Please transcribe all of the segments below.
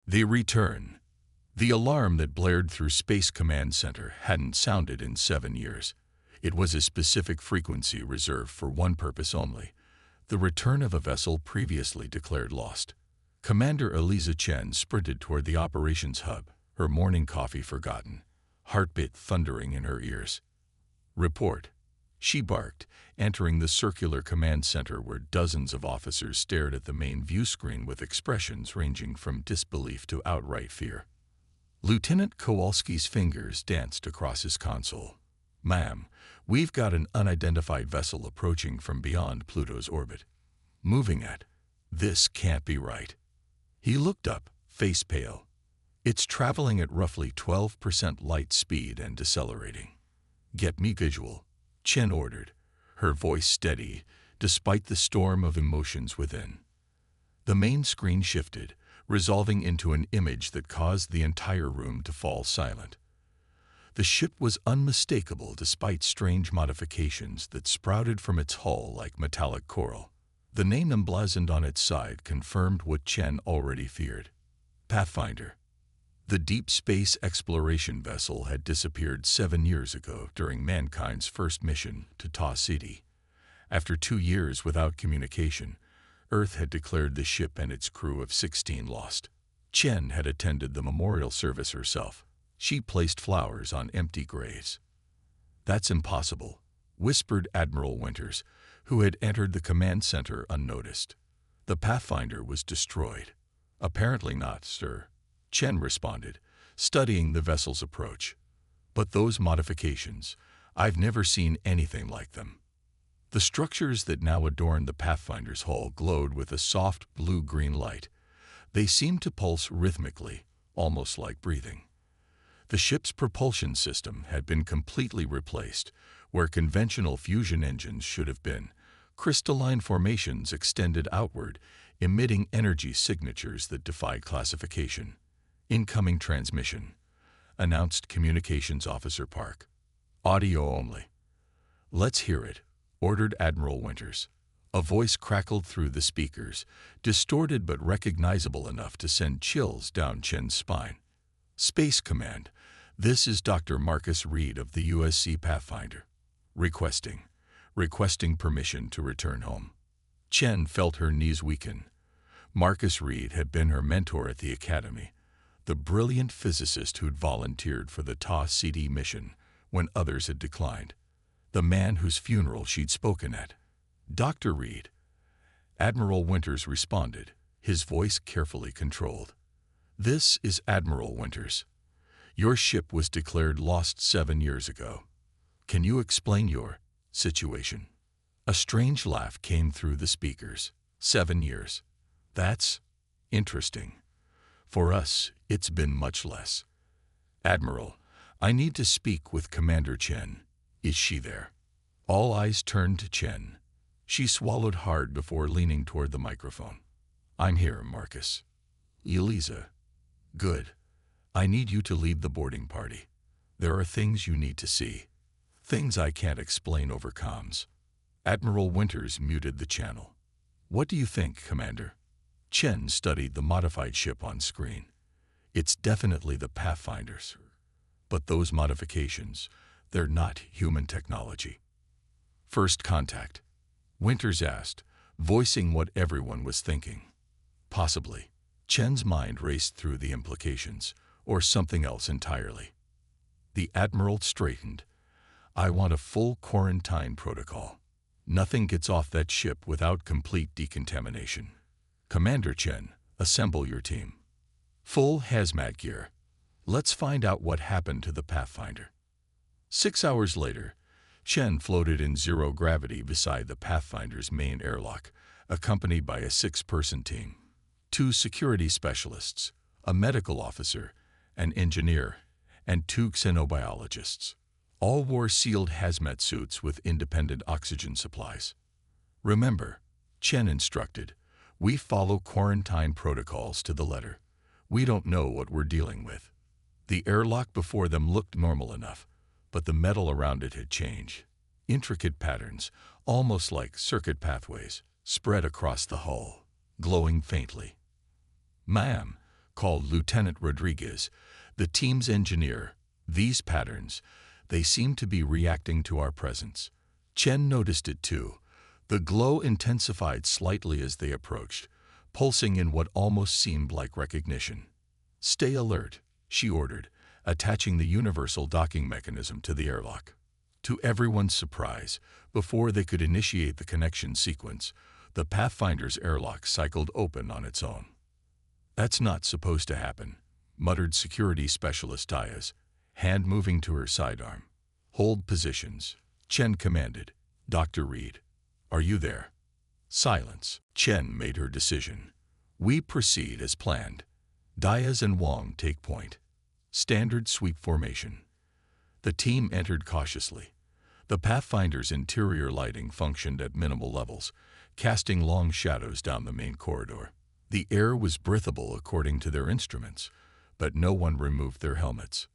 They return. The alarm that blared through Space Command Center hadn't sounded in 7 years. It was a specific frequency reserved for one purpose only: the return of a vessel previously declared lost. Commander Eliza Chen sprinted toward the operations hub, her morning coffee forgotten, heartbeat thundering in her ears. "Report," she barked, entering the circular command center where dozens of officers stared at the main view screen with expressions ranging from disbelief to outright fear. Lieutenant Kowalski's fingers danced across his console. "Ma'am, we've got an unidentified vessel approaching from beyond Pluto's orbit. Moving at. This can't be right." He looked up, face pale. "It's traveling at roughly 12% light speed and decelerating." "Get me visual," Chen ordered, her voice steady despite the storm of emotions within. The main screen shifted, resolving into an image that caused the entire room to fall silent. The ship was unmistakable despite strange modifications that sprouted from its hull like metallic coral. The name emblazoned on its side confirmed what Chen already feared: Pathfinder. The deep space exploration vessel had disappeared 7 years ago during mankind's first mission to Ta City. After 2 years without communication, Earth had declared the ship and its crew of 16 lost. Chen had attended the memorial service herself. She placed flowers on empty graves. "That's impossible," whispered Admiral Winters, who had entered the command center unnoticed. "The Pathfinder was destroyed." "Apparently not, sir," Chen responded, studying the vessel's approach. "But those modifications, I've never seen anything like them." The structures that now adorned the Pathfinder's hull glowed with a soft blue-green light. They seemed to pulse rhythmically, almost like breathing. The ship's propulsion system had been completely replaced. Where conventional fusion engines should have been, crystalline formations extended outward, emitting energy signatures that defied classification. "Incoming transmission," announced Communications Officer Park. "Audio only." "Let's hear it," ordered Admiral Winters. A voice crackled through the speakers, distorted but recognizable enough to send chills down Chen's spine. "Space Command, this is Dr. Marcus Reed of the USC Pathfinder. Requesting permission to return home." Chen felt her knees weaken. Marcus Reed had been her mentor at the academy, the brilliant physicist who'd volunteered for the Ta City mission when others had declined, the man whose funeral she'd spoken at. "Dr. Reed," Admiral Winters responded, his voice carefully controlled. "This is Admiral Winters. Your ship was declared lost 7 years ago. Can you explain your situation?" A strange laugh came through the speakers. 7 years. That's interesting. For us, it's been much less. "Admiral, I need to speak with Commander Chen. Is she there?" All eyes turned to Chen. She swallowed hard before leaning toward the microphone. "I'm here, Marcus." "Eliza." "Good. I need you to lead the boarding party. There are things you need to see. Things I can't explain over comms." Admiral Winters muted the channel. "What do you think, Commander?" Chen studied the modified ship on screen. "It's definitely the Pathfinder, sir. But those modifications, they're not human technology." "First contact?" Winters asked, voicing what everyone was thinking. "Possibly." Chen's mind raced through the implications, or something else entirely. The Admiral straightened. "I want a full quarantine protocol. Nothing gets off that ship without complete decontamination. Commander Chen, assemble your team. Full hazmat gear. Let's find out what happened to the Pathfinder." 6 hours later, Chen floated in zero gravity beside the Pathfinder's main airlock, accompanied by a 6-person team: 2 security specialists, a medical officer, an engineer, and 2 xenobiologists. All wore sealed hazmat suits with independent oxygen supplies. "Remember," Chen instructed, "we follow quarantine protocols to the letter. We don't know what we're dealing with." The airlock before them looked normal enough, but the metal around it had changed. Intricate patterns, almost like circuit pathways, spread across the hull, glowing faintly. "Ma'am," called Lieutenant Rodriguez, the team's engineer. These patterns, they seemed to be reacting to our presence. Chen noticed it too. The glow intensified slightly as they approached, pulsing in what almost seemed like recognition. "Stay alert," she ordered, attaching the universal docking mechanism to the airlock. To everyone's surprise, before they could initiate the connection sequence, the Pathfinder's airlock cycled open on its own. "That's not supposed to happen," muttered security specialist Diaz, hand moving to her sidearm. "Hold positions," Chen commanded. "Dr. Reed, are you there?" Silence. Chen made her decision. "We proceed as planned. Diaz and Wong take point. Standard sweep formation." The team entered cautiously. The Pathfinder's interior lighting functioned at minimal levels, casting long shadows down the main corridor. The air was breathable according to their instruments, but no one removed their helmets.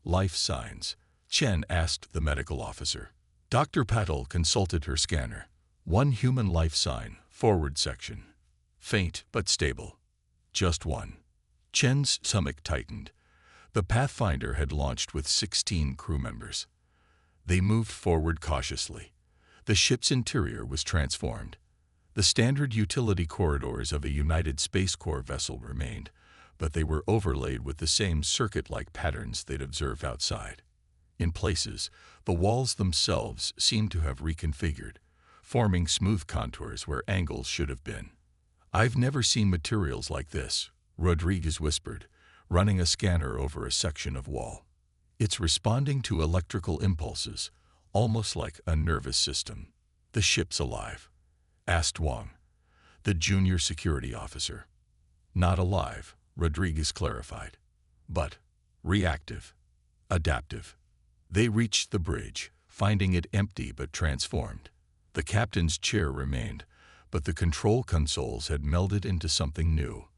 "Life signs," Chen asked the medical officer. Dr. Patel consulted her scanner. "One human life sign, forward section. Faint but stable. Just one." Chen's stomach tightened. The Pathfinder had launched with 16 crew members. They moved forward cautiously. The ship's interior was transformed. The standard utility corridors of a United Space Corps vessel remained, but they were overlaid with the same circuit-like patterns they'd observed outside. In places, the walls themselves seemed to have reconfigured, forming smooth contours where angles should have been. "I've never seen materials like this," Rodriguez whispered, running a scanner over a section of wall. "It's responding to electrical impulses, almost like a nervous system." "The ship's alive?" asked Wong, the junior security officer. "Not alive," Rodriguez clarified, "but reactive, adaptive." They reached the bridge, finding it empty but transformed. The captain's chair remained, but the control consoles had melded into something new.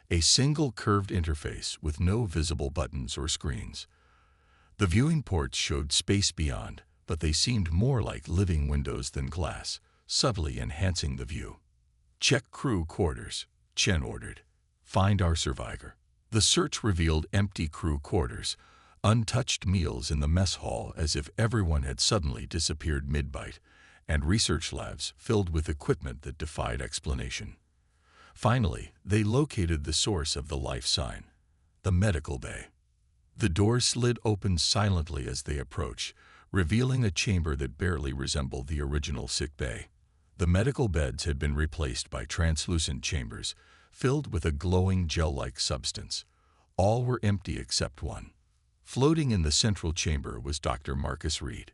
A single curved interface with no visible buttons or screens. The viewing ports showed space beyond, but they seemed more like living windows than glass, subtly enhancing the view. "Check crew quarters," Chen ordered. "Find our survivor." The search revealed empty crew quarters, untouched meals in the mess hall as if everyone had suddenly disappeared mid-bite, and research labs filled with equipment that defied explanation. Finally, they located the source of the life sign, the medical bay. The door slid open silently as they approached, revealing a chamber that barely resembled the original sick bay. The medical beds had been replaced by translucent chambers, filled with a glowing gel-like substance. All were empty except one. Floating in the central chamber was Dr. Marcus Reed.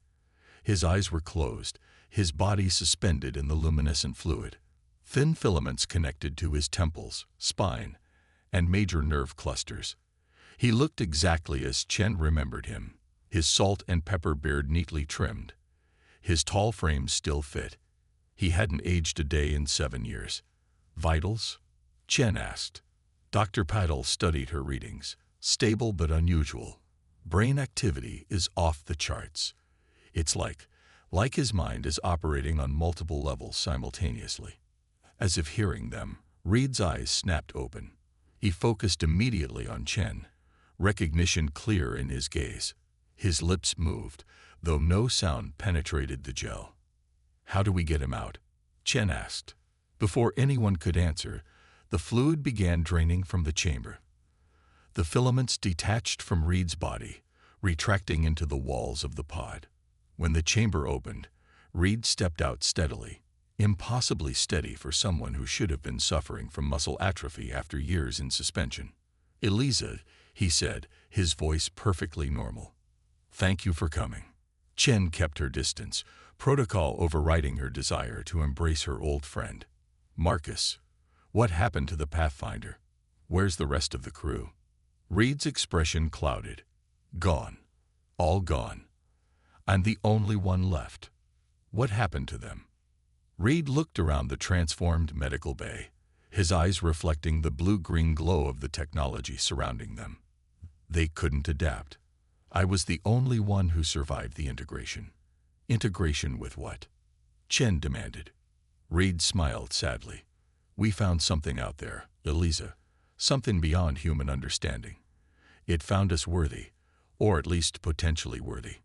His eyes were closed, his body suspended in the luminescent fluid. Thin filaments connected to his temples, spine, and major nerve clusters. He looked exactly as Chen remembered him, his salt and pepper beard neatly trimmed. His tall frame still fit. He hadn't aged a day in 7 years. "Vitals?" Chen asked. Dr. Patel studied her readings. "Stable but unusual. Brain activity is off the charts. It's like his mind is operating on multiple levels simultaneously." As if hearing them, Reed's eyes snapped open. He focused immediately on Chen, recognition clear in his gaze. His lips moved, though no sound penetrated the gel. "How do we get him out?" Chen asked. Before anyone could answer, the fluid began draining from the chamber. The filaments detached from Reed's body, retracting into the walls of the pod. When the chamber opened, Reed stepped out steadily, impossibly steady for someone who should have been suffering from muscle atrophy after years in suspension. "Eliza," he said, his voice perfectly normal. "Thank you for coming." Chen kept her distance, protocol overriding her desire to embrace her old friend. "Marcus, what happened to the Pathfinder? Where's the rest of the crew?" Reed's expression clouded. "Gone. All gone. I'm the only one left." "What happened to them?" Reed looked around the transformed medical bay, his eyes reflecting the blue-green glow of the technology surrounding them. "They couldn't adapt. I was the only one who survived the integration." "Integration with what?" Chen demanded. Reed smiled sadly. "We found something out there, Eliza. something beyond human understanding. It found us worthy, or at least potentially worthy.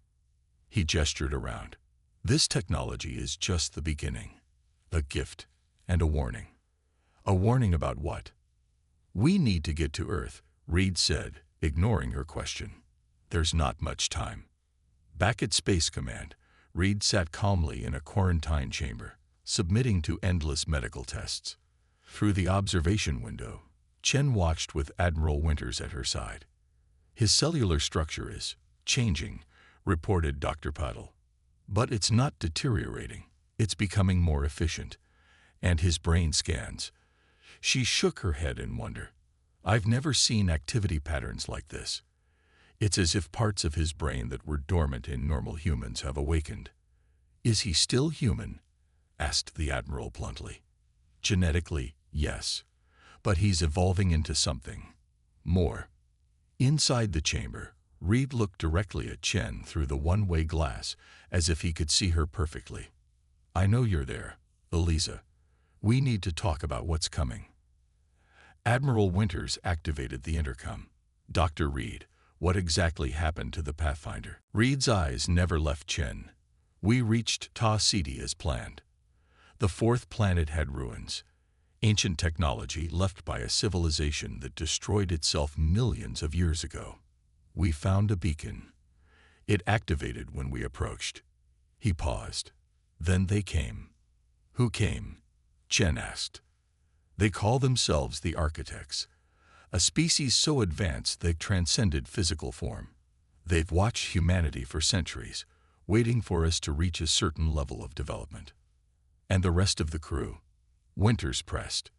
He gestured around. This technology is just the beginning. A gift and a warning. A warning about what? We need to get to Earth, Reed said, ignoring her question. There's not much time. Back at Space Command, Reed sat calmly in a quarantine chamber, submitting to endless medical tests. Through the observation window, Chen watched with Admiral Winters at her side. His cellular structure is changing, reported Dr. Puddle. But it's not deteriorating. It's becoming more efficient. And his brain scans. She shook her head in wonder. I've never seen activity patterns like this. It's as if parts of his brain that were dormant in normal humans have awakened. Is he still human? Asked the Admiral bluntly. Genetically, yes. But he's evolving into something more. Inside the chamber, Reed looked directly at Chen through the one-way glass, as if he could see her perfectly. I know you're there, Eliza. We need to talk about what's coming. Admiral Winters activated the intercom. Dr. Reed, what exactly happened to the Pathfinder? Reed's eyes never left Chen. We reached Ta Ceti as planned. The fourth planet had ruins. Ancient technology left by a civilization that destroyed itself millions of years ago. We found a beacon. It activated when we approached. He paused. Then they came. Who came? Chen asked. They call themselves the Architects, a species so advanced they transcended physical form. They've watched humanity for centuries, waiting for us to reach a certain level of development. And the rest of the crew? Winters pressed.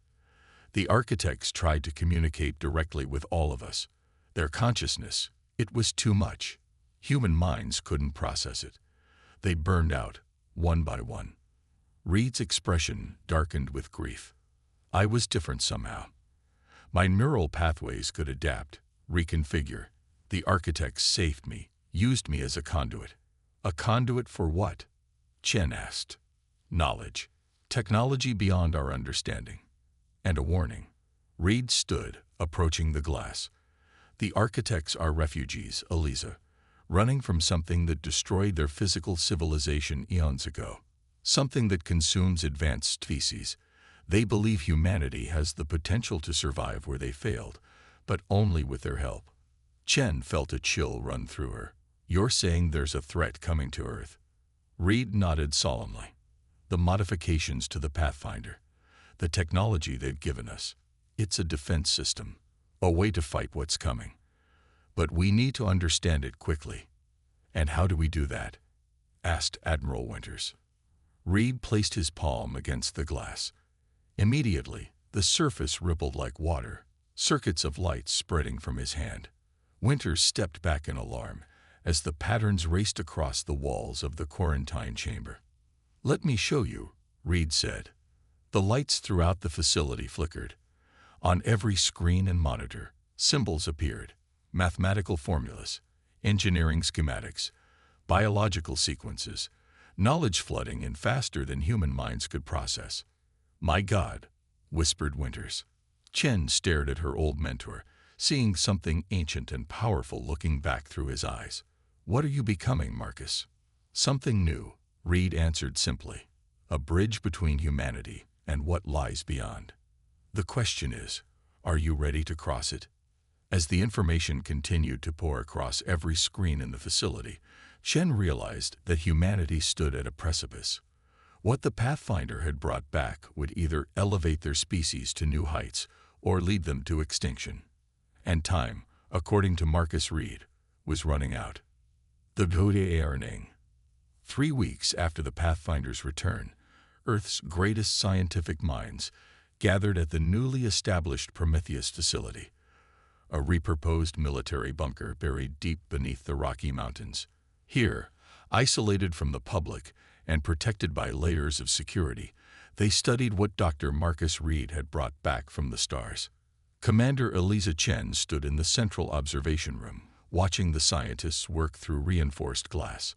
The Architects tried to communicate directly with all of us. Their consciousness, it was too much. Human minds couldn't process it. They burned out, one by one. Reed's expression darkened with grief. I was different somehow. My neural pathways could adapt, reconfigure. The Architects saved me, used me as a conduit. A conduit for what? Chen asked. Knowledge. Technology beyond our understanding. And a warning. Reed stood, approaching the glass. The Architects are refugees, Eliza, running from something that destroyed their physical civilization eons ago. Something that consumes advanced species. They believe humanity has the potential to survive where they failed, but only with their help. Chen felt a chill run through her. You're saying there's a threat coming to Earth? Reed nodded solemnly. The modifications to the Pathfinder. The technology they've given us. It's a defense system. A way to fight what's coming. But we need to understand it quickly. And how do we do that? Asked Admiral Winters. Reed placed his palm against the glass. Immediately, the surface rippled like water, circuits of light spreading from his hand. Winters stepped back in alarm as the patterns raced across the walls of the quarantine chamber. Let me show you, Reed said. The lights throughout the facility flickered. On every screen and monitor, symbols appeared, mathematical formulas, engineering schematics, biological sequences, knowledge flooding in faster than human minds could process. My God, whispered Winters. Chen stared at her old mentor, seeing something ancient and powerful looking back through his eyes. What are you becoming, Marcus? Something new, Reed answered simply. A bridge between humanity and what lies beyond. The question is, are you ready to cross it? As the information continued to pour across every screen in the facility, Chen realized that humanity stood at a precipice. What the Pathfinder had brought back would either elevate their species to new heights or lead them to extinction. And time, according to Marcus Reed, was running out. The Earning. 3 weeks after the Pathfinder's return, Earth's greatest scientific minds gathered at the newly established Prometheus facility, a repurposed military bunker buried deep beneath the Rocky Mountains. Here, isolated from the public and protected by layers of security, they studied what Dr. Marcus Reed had brought back from the stars. Commander Eliza Chen stood in the central observation room, watching the scientists work through reinforced glass.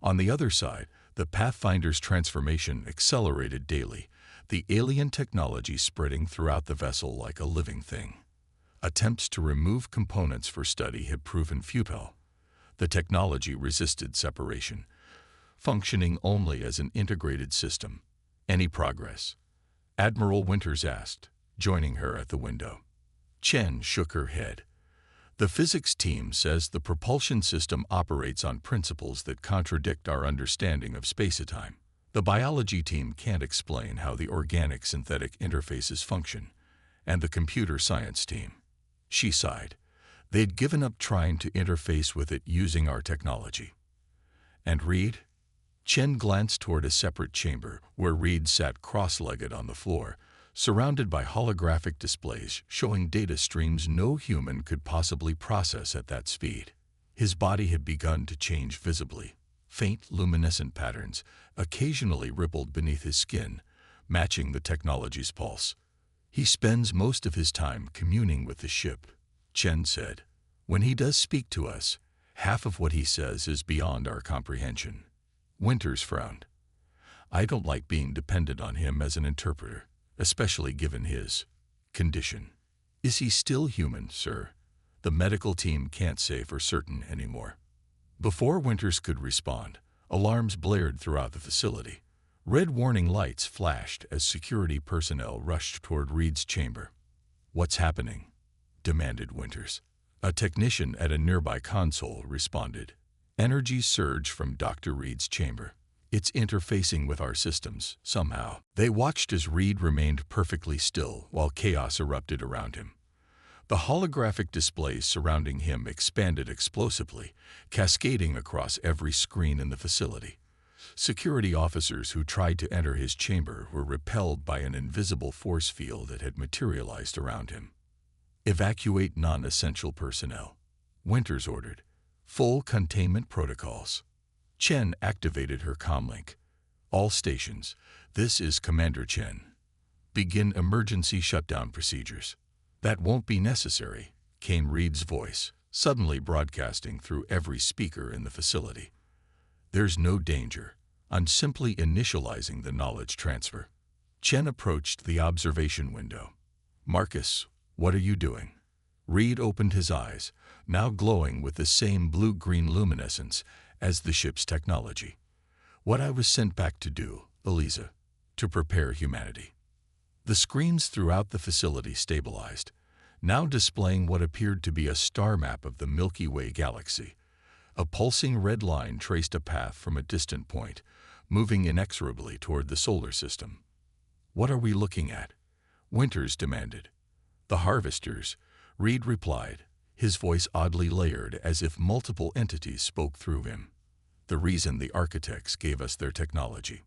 On the other side, the Pathfinder's transformation accelerated daily, the alien technology spreading throughout the vessel like a living thing. Attempts to remove components for study had proven futile. The technology resisted separation, functioning only as an integrated system. Any progress? Admiral Winters asked, joining her at the window. Chen shook her head. The physics team says the propulsion system operates on principles that contradict our understanding of space-time. The biology team can't explain how the organic-synthetic interfaces function, and the computer science team. She sighed. They'd given up trying to interface with it using our technology. And Reed? Chen glanced toward a separate chamber where Reed sat cross-legged on the floor, surrounded by holographic displays showing data streams no human could possibly process at that speed. His body had begun to change visibly. Faint luminescent patterns occasionally rippled beneath his skin, matching the technology's pulse. He spends most of his time communing with the ship, Chen said. When he does speak to us, half of what he says is beyond our comprehension. Winters frowned. I don't like being dependent on him as an interpreter, especially given his condition. Is he still human, sir? The medical team can't say for certain anymore. Before Winters could respond, alarms blared throughout the facility. Red warning lights flashed as security personnel rushed toward Reed's chamber. What's happening? Demanded Winters. A technician at a nearby console responded. Energy surged from Dr. Reed's chamber. It's interfacing with our systems, somehow. They watched as Reed remained perfectly still while chaos erupted around him. The holographic displays surrounding him expanded explosively, cascading across every screen in the facility. Security officers who tried to enter his chamber were repelled by an invisible force field that had materialized around him. Evacuate non-essential personnel, Winters ordered. Full containment protocols. Chen activated her comlink. All stations, this is Commander Chen. Begin emergency shutdown procedures. That won't be necessary, came Reed's voice, suddenly broadcasting through every speaker in the facility. There's no danger. I'm simply initializing the knowledge transfer. Chen approached the observation window. Marcus, what are you doing? Reed opened his eyes, now glowing with the same blue-green luminescence as the ship's technology. What I was sent back to do, Eliza, to prepare humanity. The screens throughout the facility stabilized, now displaying what appeared to be a star map of the Milky Way galaxy. A pulsing red line traced a path from a distant point, moving inexorably toward the solar system. What are we looking at? Winters demanded. The harvesters, Reed replied, his voice oddly layered as if multiple entities spoke through him. The reason the architects gave us their technology.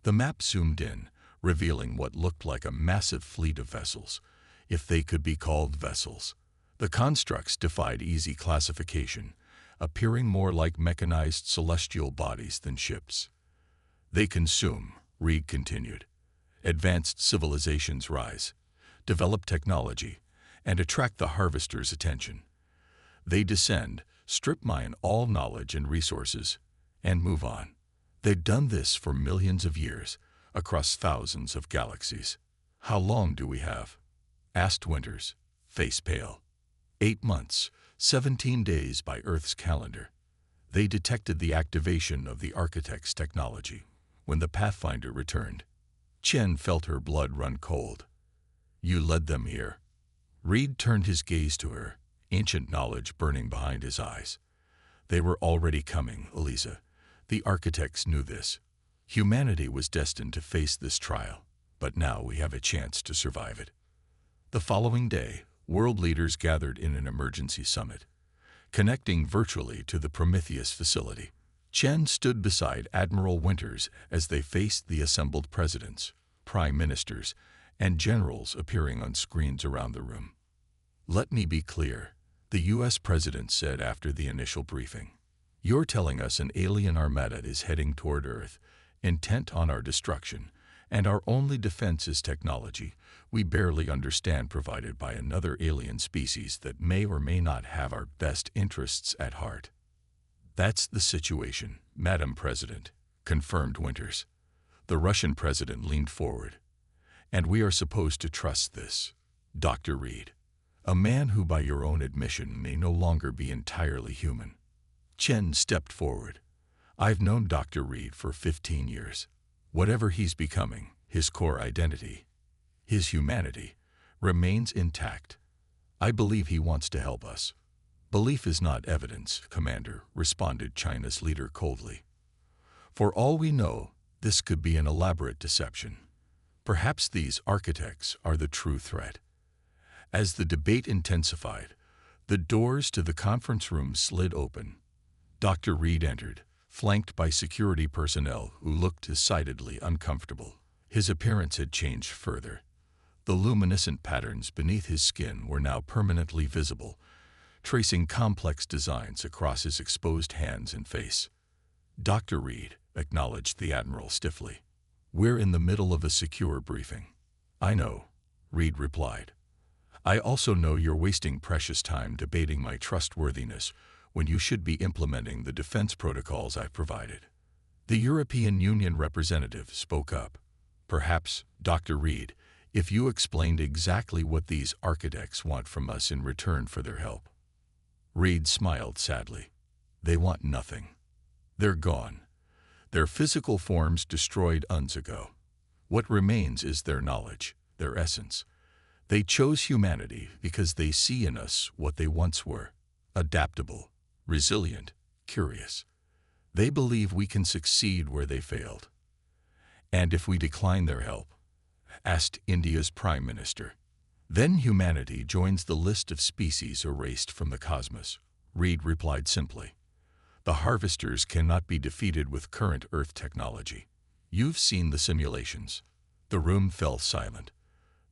The map zoomed in, revealing what looked like a massive fleet of vessels, if they could be called vessels. The constructs defied easy classification, appearing more like mechanized celestial bodies than ships. They consume, Reed continued. Advanced civilizations rise, develop technology, and attract the harvester's attention. They descend, strip mine all knowledge and resources, and move on. They've done this for millions of years, across thousands of galaxies. How long do we have? Asked Winters, face pale. 8 months, 17 days by Earth's calendar. They detected the activation of the architect's technology when the Pathfinder returned. Chen felt her blood run cold. You led them here. Reed turned his gaze to her, ancient knowledge burning behind his eyes. They were already coming, Eliza. The architects knew this. Humanity was destined to face this trial, but now we have a chance to survive it. The following day, world leaders gathered in an emergency summit, connecting virtually to the Prometheus facility. Chen stood beside Admiral Winters as they faced the assembled presidents, prime ministers, and generals appearing on screens around the room. Let me be clear, the U.S. president said after the initial briefing. You're telling us an alien armada is heading toward Earth, intent on our destruction, and our only defense is technology we barely understand provided by another alien species that may or may not have our best interests at heart. That's the situation, Madam President, confirmed Winters. The Russian president leaned forward. And we are supposed to trust this, Dr. Reed. A man who, by your own admission, may no longer be entirely human. Chen stepped forward. I've known Dr. Reed for 15 years. Whatever he's becoming, his core identity, his humanity, remains intact. I believe he wants to help us. Belief is not evidence, Commander, responded China's leader coldly. For all we know, this could be an elaborate deception. Perhaps these architects are the true threat. As the debate intensified, the doors to the conference room slid open. Dr. Reed entered, flanked by security personnel who looked decidedly uncomfortable. His appearance had changed further. The luminescent patterns beneath his skin were now permanently visible, tracing complex designs across his exposed hands and face. Dr. Reed, acknowledged the Admiral stiffly. We're in the middle of a secure briefing. I know, Reed replied. I also know you're wasting precious time debating my trustworthiness when you should be implementing the defense protocols I've provided. The European Union representative spoke up. Perhaps, Dr. Reed, if you explained exactly what these architects want from us in return for their help. Reed smiled sadly. They want nothing. They're gone. Their physical forms destroyed eons ago. What remains is their knowledge, their essence. They chose humanity because they see in us what they once were, adaptable, resilient, curious. They believe we can succeed where they failed. And if we decline their help, asked India's Prime Minister, then humanity joins the list of species erased from the cosmos. Reed replied simply. The harvesters cannot be defeated with current Earth technology. You've seen the simulations. The room fell silent.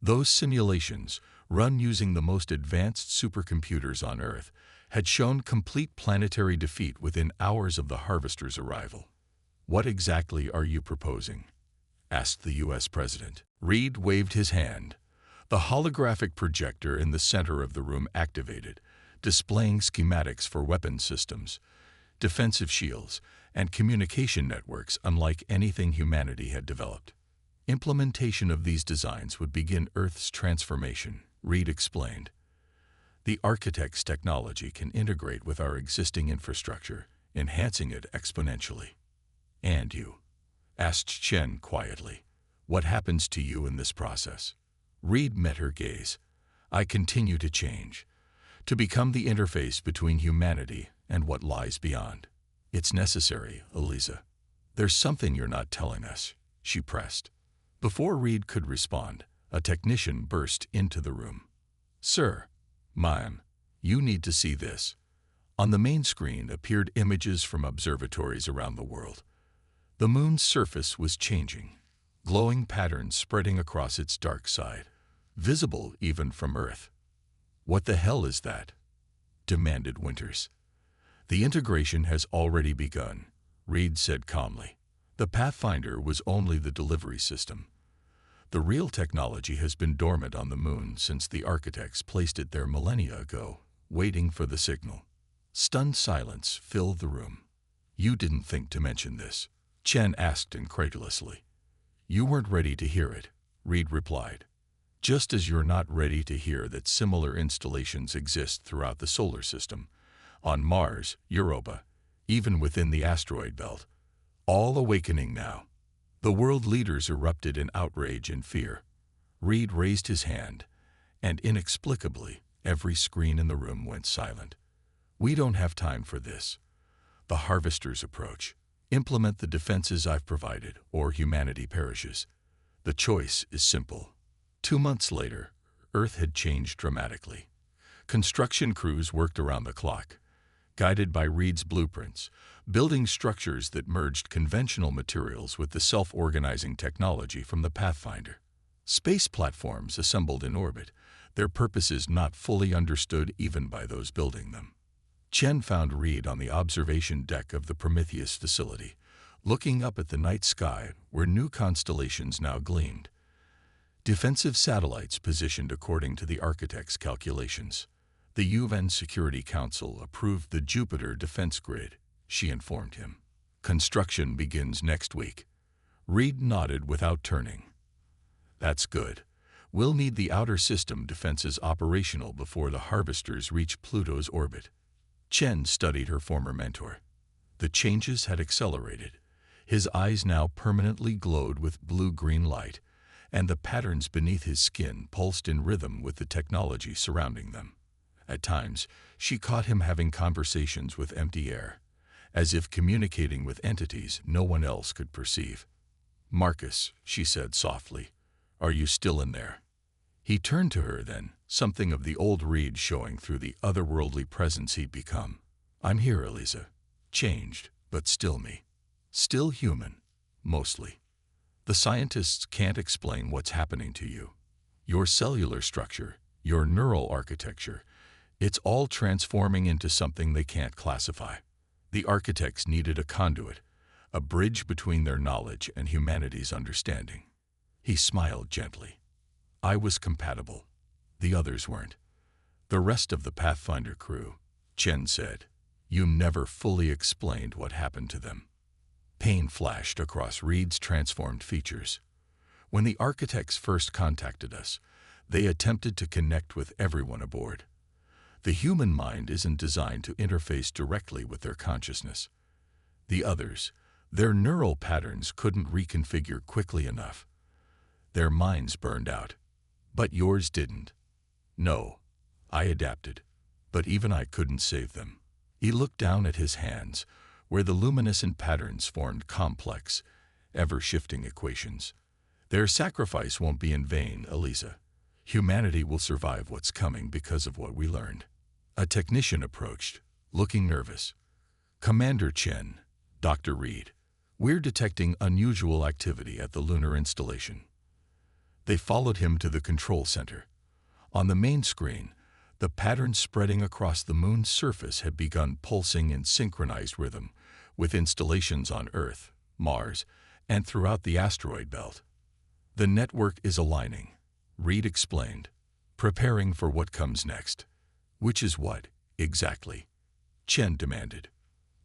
Those simulations, run using the most advanced supercomputers on Earth, had shown complete planetary defeat within hours of the harvesters' arrival. What exactly are you proposing? Asked the U.S. President. Reed waved his hand. The holographic projector in the center of the room activated, displaying schematics for weapon systems, defensive shields, and communication networks unlike anything humanity had developed. Implementation of these designs would begin Earth's transformation, Reed explained. The architect's technology can integrate with our existing infrastructure, enhancing it exponentially. And you? Asked Chen quietly. What happens to you in this process? Reed met her gaze. I continue to change, to become the interface between humanity and what lies beyond. It's necessary, Eliza. There's something you're not telling us, she pressed. Before Reed could respond, a technician burst into the room. Sir, ma'am, you need to see this. On the main screen appeared images from observatories around the world. The moon's surface was changing, glowing patterns spreading across its dark side, visible even from Earth. What the hell is that? Demanded Winters. The integration has already begun, Reed said calmly. The Pathfinder was only the delivery system. The real technology has been dormant on the moon since the architects placed it there millennia ago, waiting for the signal. Stunned silence filled the room. You didn't think to mention this, Chen asked incredulously. You weren't ready to hear it, Reed replied. Just as you're not ready to hear that similar installations exist throughout the solar system, on Mars, Europa, even within the asteroid belt. All awakening now. The world leaders erupted in outrage and fear. Reed raised his hand, and inexplicably, every screen in the room went silent. We don't have time for this. The harvesters approach. Implement the defenses I've provided, or humanity perishes. The choice is simple. 2 months later, Earth had changed dramatically. Construction crews worked around the clock, guided by Reed's blueprints, building structures that merged conventional materials with the self-organizing technology from the Pathfinder. Space platforms assembled in orbit, their purposes not fully understood even by those building them. Chen found Reed on the observation deck of the Prometheus facility, looking up at the night sky where new constellations now gleamed. Defensive satellites positioned according to the architect's calculations. The UN Security Council approved the Jupiter defense grid, she informed him. Construction begins next week. Reed nodded without turning. That's good. We'll need the outer system defenses operational before the harvesters reach Pluto's orbit. Chen studied her former mentor. The changes had accelerated. His eyes now permanently glowed with blue-green light, and the patterns beneath his skin pulsed in rhythm with the technology surrounding them. At times, she caught him having conversations with empty air, as if communicating with entities no one else could perceive. "Marcus," she said softly, "are you still in there?" He turned to her then, something of the old Reed showing through the otherworldly presence he'd become. "I'm here, Eliza. Changed, but still me. Still human, mostly. The scientists can't explain what's happening to you. Your cellular structure, your neural architecture, it's all transforming into something they can't classify. The architects needed a conduit, a bridge between their knowledge and humanity's understanding." He smiled gently. "I was compatible. The others weren't. The rest of the Pathfinder crew," Chen said, "you never fully explained what happened to them." Pain flashed across Reed's transformed features. "When the architects first contacted us, they attempted to connect with everyone aboard. The human mind isn't designed to interface directly with their consciousness. The others, their neural patterns couldn't reconfigure quickly enough. Their minds burned out. But yours didn't. No, I adapted, but even I couldn't save them." He looked down at his hands, where the luminescent patterns formed complex, ever-shifting equations. "Their sacrifice won't be in vain, Eliza. Humanity will survive what's coming because of what we learned." A technician approached, looking nervous. "Commander Chen, Dr. Reed, we're detecting unusual activity at the lunar installation." They followed him to the control center. On the main screen, the patterns spreading across the moon's surface had begun pulsing in synchronized rhythm with installations on Earth, Mars, and throughout the asteroid belt. "The network is aligning," Reed explained, "preparing for what comes next." "Which is what, exactly?" Chen demanded.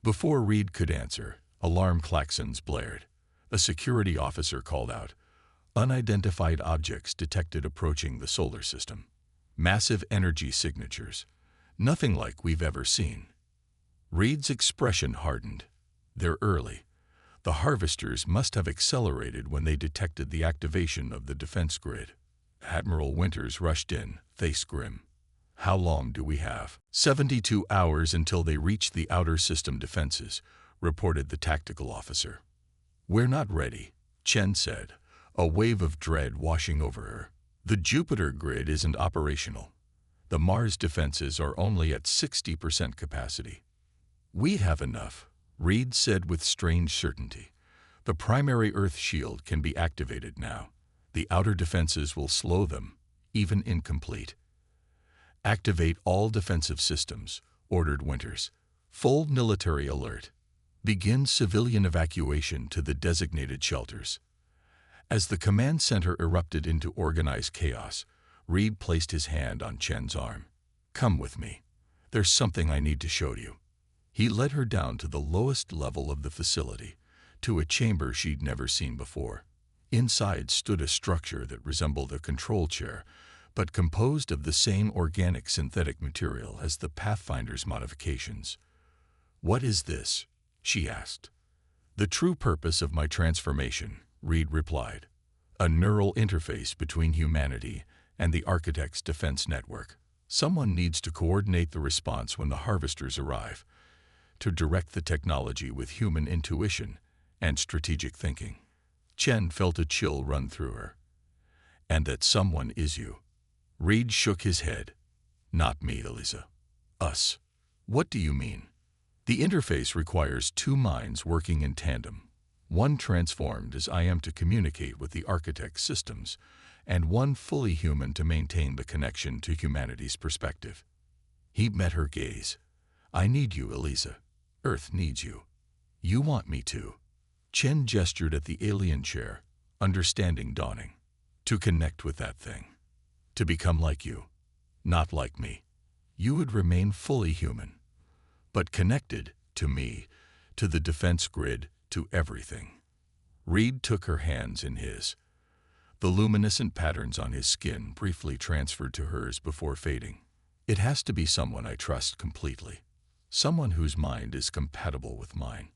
Before Reed could answer, alarm klaxons blared. A security officer called out, "Unidentified objects detected approaching the solar system. Massive energy signatures. Nothing like we've ever seen." Reed's expression hardened. "They're early. The harvesters must have accelerated when they detected the activation of the defense grid." Admiral Winters rushed in, face grim. "How long do we have?" 72 hours until they reach the outer system defenses," reported the tactical officer. "We're not ready," Chen said, a wave of dread washing over her. "The Jupiter grid isn't operational. The Mars defenses are only at 60% capacity." "We have enough," Reed said with strange certainty. "The primary Earth shield can be activated now. The outer defenses will slow them, even incomplete." "Activate all defensive systems," ordered Winters. "Full military alert. Begin civilian evacuation to the designated shelters." As the command center erupted into organized chaos, Reed placed his hand on Chen's arm. "Come with me. There's something I need to show you." He led her down to the lowest level of the facility, to a chamber she'd never seen before. Inside stood a structure that resembled a control chair, but composed of the same organic synthetic material as the Pathfinder's modifications. "What is this?" she asked. "The true purpose of my transformation," Reed replied. "A neural interface between humanity and the Architect's defense network. Someone needs to coordinate the response when the harvesters arrive, to direct the technology with human intuition and strategic thinking." Chen felt a chill run through her. "And that someone is you." Reed shook his head. "Not me, Eliza. Us." "What do you mean?" "The interface requires two minds working in tandem. One transformed as I am to communicate with the Architect's systems, and one fully human to maintain the connection to humanity's perspective." He met her gaze. "I need you, Eliza. Earth needs you. You want me to." Chen gestured at the alien chair, understanding dawning. "To connect with that thing. To become like you. Not like me. You would remain fully human, but connected to me, to the defense grid, to everything." Reed took her hands in his. The luminescent patterns on his skin briefly transferred to hers before fading. It has to be someone I trust completely. Someone whose mind is compatible with mine.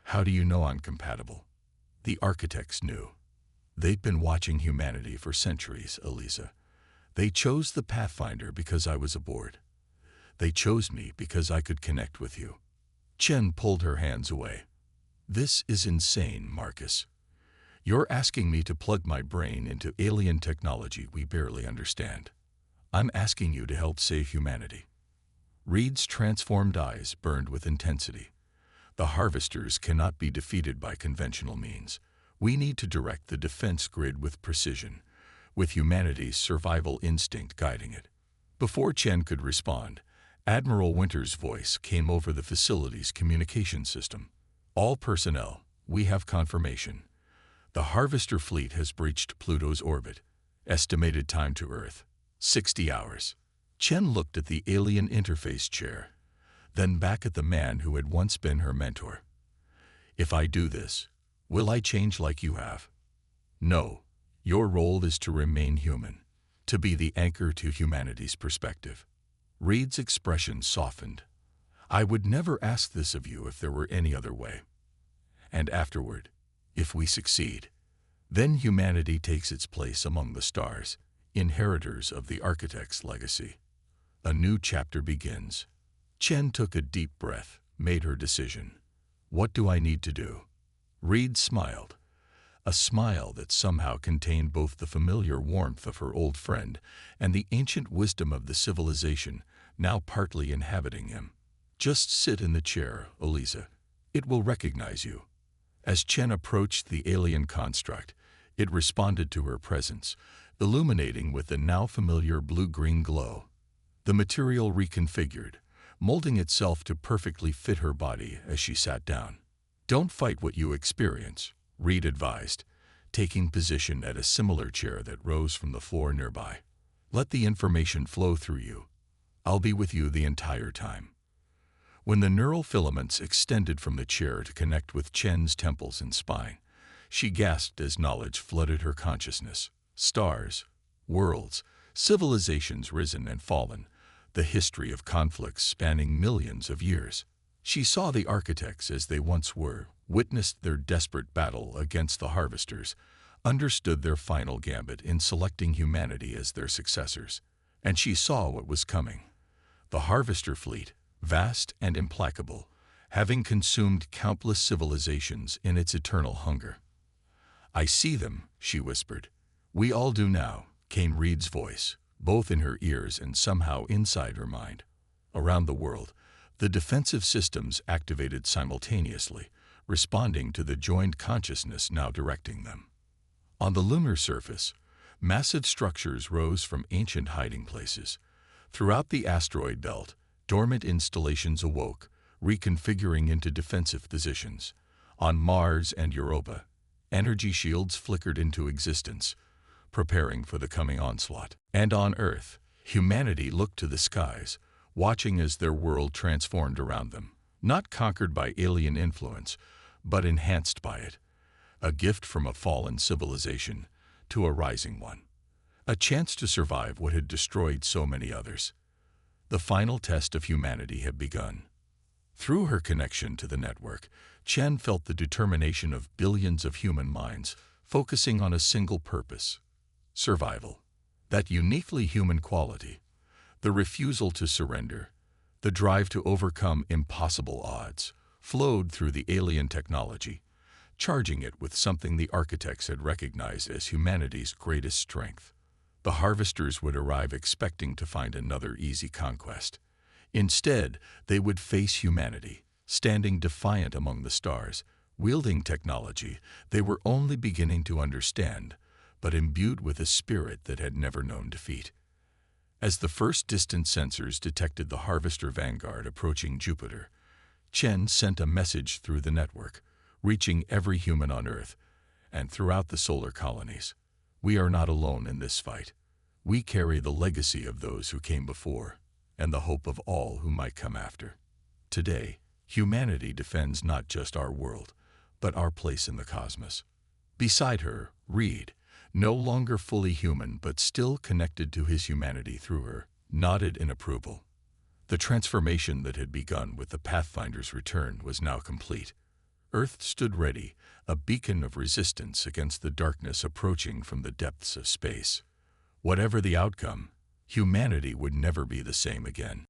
How do you know I'm compatible? The architects knew. They'd been watching humanity for centuries, Elisa. They chose the Pathfinder because I was aboard. They chose me because I could connect with you. Chen pulled her hands away. This is insane, Marcus. You're asking me to plug my brain into alien technology we barely understand. I'm asking you to help save humanity. Reed's transformed eyes burned with intensity. The harvesters cannot be defeated by conventional means. We need to direct the defense grid with precision, with humanity's survival instinct guiding it. Before Chen could respond, Admiral Winter's voice came over the facility's communication system. All personnel, we have confirmation. The Harvester fleet has breached Pluto's orbit. Estimated time to Earth, 60 hours. Chen looked at the alien interface chair, then back at the man who had once been her mentor. If I do this, will I change like you have? No. Your role is to remain human, to be the anchor to humanity's perspective. Reed's expression softened. I would never ask this of you if there were any other way. And afterward, if we succeed, then humanity takes its place among the stars, inheritors of the architect's legacy. A new chapter begins. Chen took a deep breath, made her decision. What do I need to do? Reed smiled. A smile that somehow contained both the familiar warmth of her old friend and the ancient wisdom of the civilization now partly inhabiting him. Just sit in the chair, Elisa. It will recognize you. As Chen approached the alien construct, it responded to her presence, illuminating with the now familiar blue-green glow. The material reconfigured, molding itself to perfectly fit her body as she sat down. Don't fight what you experience, Reed advised, taking position at a similar chair that rose from the floor nearby. Let the information flow through you. I'll be with you the entire time. When the neural filaments extended from the chair to connect with Chen's temples and spine, she gasped as knowledge flooded her consciousness. Stars, worlds, civilizations risen and fallen, the history of conflicts spanning millions of years. She saw the architects as they once were, witnessed their desperate battle against the harvesters, understood their final gambit in selecting humanity as their successors. And she saw what was coming. The harvester fleet, vast and implacable, having consumed countless civilizations in its eternal hunger. I see them, she whispered. We all do now, came Reed's voice, both in her ears and somehow inside her mind. Around the world, the defensive systems activated simultaneously, responding to the joined consciousness now directing them. On the lunar surface, massive structures rose from ancient hiding places. Throughout the asteroid belt, dormant installations awoke, reconfiguring into defensive positions. On Mars and Europa, energy shields flickered into existence, preparing for the coming onslaught. And on Earth, humanity looked to the skies, watching as their world transformed around them, not conquered by alien influence, but enhanced by it. A gift from a fallen civilization to a rising one. A chance to survive what had destroyed so many others. The final test of humanity had begun. Through her connection to the network, Chen felt the determination of billions of human minds focusing on a single purpose: survival. That uniquely human quality, the refusal to surrender, the drive to overcome impossible odds, flowed through the alien technology, charging it with something the architects had recognized as humanity's greatest strength. The harvesters would arrive expecting to find another easy conquest. Instead, they would face humanity, standing defiant among the stars, wielding technology they were only beginning to understand, but imbued with a spirit that had never known defeat. As the first distant sensors detected the Harvester vanguard approaching Jupiter, Chen sent a message through the network, reaching every human on Earth and throughout the solar colonies. We are not alone in this fight. We carry the legacy of those who came before and the hope of all who might come after. Today, humanity defends not just our world, but our place in the cosmos. Beside her, Reed, no longer fully human but still connected to his humanity through her, nodded in approval. The transformation that had begun with the Pathfinder's return was now complete. Earth stood ready, a beacon of resistance against the darkness approaching from the depths of space. Whatever the outcome, humanity would never be the same again.